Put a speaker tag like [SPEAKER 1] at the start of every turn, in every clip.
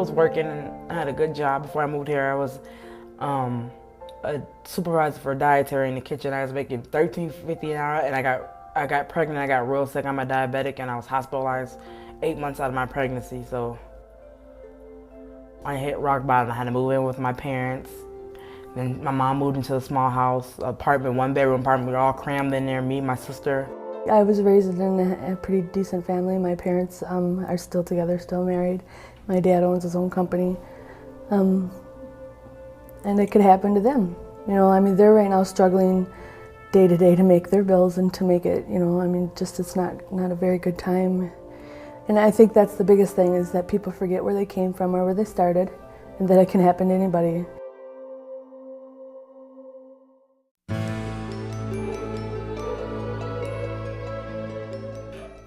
[SPEAKER 1] was working and I had a good job before I moved here. I was a supervisor for dietary in the kitchen. I was making $13.50 an hour, and I got pregnant. I got real sick. I'm a diabetic, and I was hospitalized 8 months out of my pregnancy. So I hit rock bottom. I had to move in with my parents. Then my mom moved into a small house, apartment, one-bedroom apartment. We were all crammed in there, me and my sister.
[SPEAKER 2] I was raised in a pretty decent family. My parents are still together, still married. My dad owns his own company. And it could happen to them. You know, I mean, they're right now struggling day to day to make their bills and to make it, you know, I mean, just it's not a very good time. And I think that's the biggest thing, is that people forget where they came from or where they started, and that it can happen to anybody.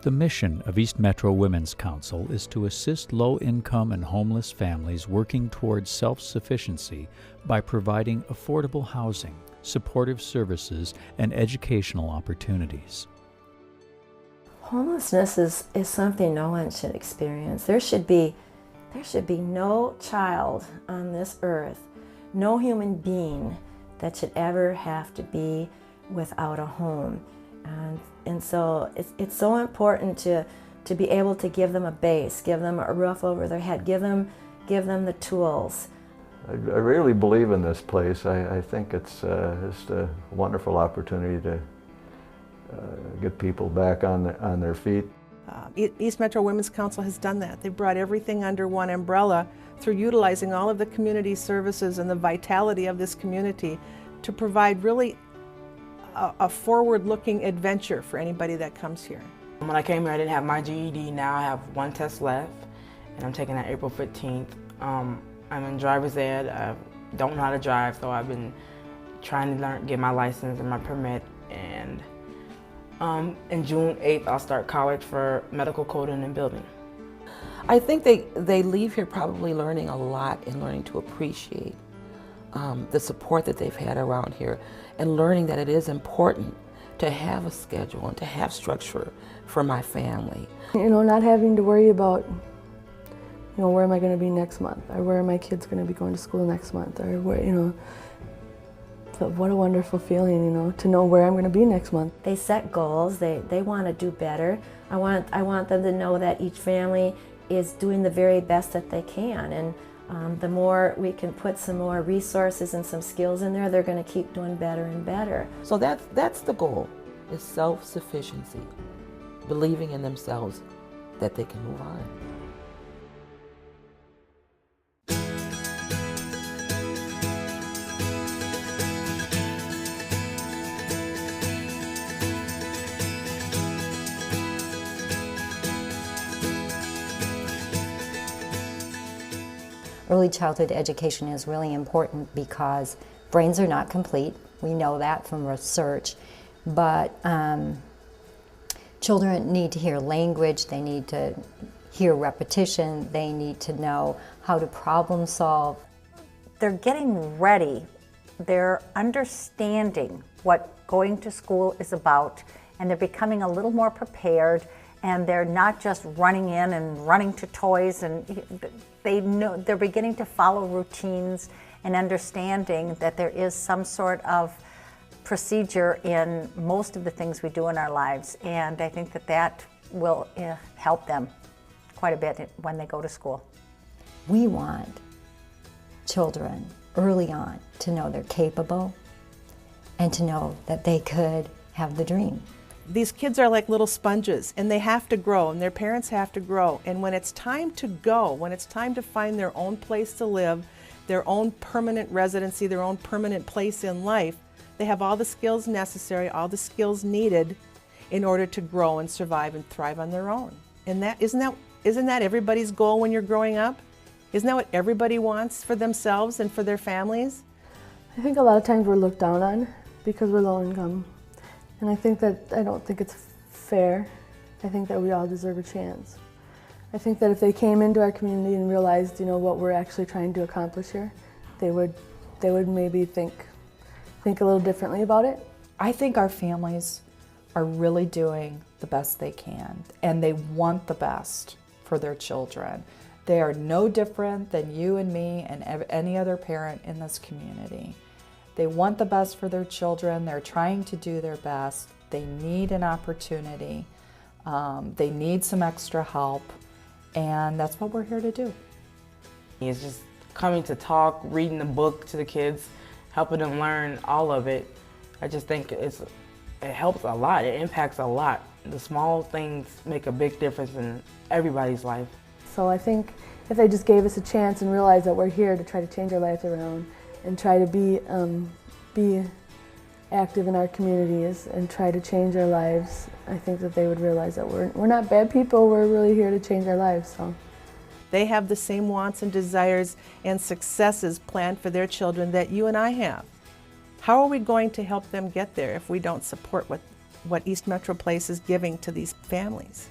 [SPEAKER 3] The mission of East Metro Women's Council is to assist low-income and homeless families working towards self-sufficiency by providing affordable housing, supportive services, and educational opportunities.
[SPEAKER 4] Homelessness is something no one should experience. There should be no child on this earth, no human being that should ever have to be without a home. And so it's so important to be able to give them a base, give them a roof over their head, give them the tools.
[SPEAKER 5] I really believe in this place. I think it's just a wonderful opportunity to get people back on their feet.
[SPEAKER 6] East Metro Women's Council has done that. They've brought everything under one umbrella through utilizing all of the community services and the vitality of this community to provide really a forward-looking adventure for anybody that comes here.
[SPEAKER 1] When I came here, I didn't have my GED. Now I have one test left, and I'm taking that April 15th. I'm in driver's ed. I don't know how to drive, so I've been trying to get my license and my permit. And in June 8th, I'll start college for medical coding and building.
[SPEAKER 7] I think they leave here probably learning a lot and learning to appreciate the support that they've had around here, and learning that it is important to have a schedule and to have structure for my family.
[SPEAKER 2] You know, not having to worry about, you know, where am I going to be next month, or where are my kids going to be going to school next month, or where, you know, so what a wonderful feeling, you know, to know where I'm going to be next month.
[SPEAKER 4] They set goals. They want to do better. I want them to know that each family is doing the very best that they can, and the more we can put some more resources and some skills in there, they're going to keep doing better and better.
[SPEAKER 7] So that's the goal, is self-sufficiency, believing in themselves that they can move on.
[SPEAKER 8] Early childhood education is really important because brains are not complete. We know that from research. But children need to hear language, they need to hear repetition, they need to know how to problem solve.
[SPEAKER 9] They're getting ready. They're understanding what going to school is about, and they're becoming a little more prepared, and they're not just running in and running to toys, and they know they're beginning to follow routines and understanding that there is some sort of procedure in most of the things we do in our lives, and I think that will help them quite a bit when they go to school.
[SPEAKER 8] We want children early on to know they're capable and to know that they could have the dream.
[SPEAKER 6] These kids are like little sponges, and they have to grow, and their parents have to grow. And when it's time to go, when it's time to find their own place to live, their own permanent residency, their own permanent place in life, they have all the skills necessary, all the skills needed in order to grow and survive and thrive on their own. And isn't that everybody's goal when you're growing up? Isn't that what everybody wants for themselves and for their families?
[SPEAKER 2] I think a lot of times we're looked down on because we're low income. And I don't think it's fair. I think that we all deserve a chance. I think that if they came into our community and realized, you know, what we're actually trying to accomplish here, they would maybe think a little differently about it.
[SPEAKER 10] I think our families are really doing the best they can, and they want the best for their children. They are no different than you and me and any other parent in this community. They want the best for their children. They're trying to do their best. They need an opportunity. They need some extra help, and that's what we're here to do.
[SPEAKER 1] It's just coming to talk, reading the book to the kids, helping them learn all of it. I just think it helps a lot. It impacts a lot. The small things make a big difference in everybody's life.
[SPEAKER 2] So I think if they just gave us a chance and realized that we're here to try to change our lives around and try to be active in our communities and try to change our lives, I think that they would realize that we're not bad people, we're really here to change our lives. So.
[SPEAKER 6] They have the same wants and desires and successes planned for their children that you and I have. How are we going to help them get there if we don't support what East Metro Place is giving to these families?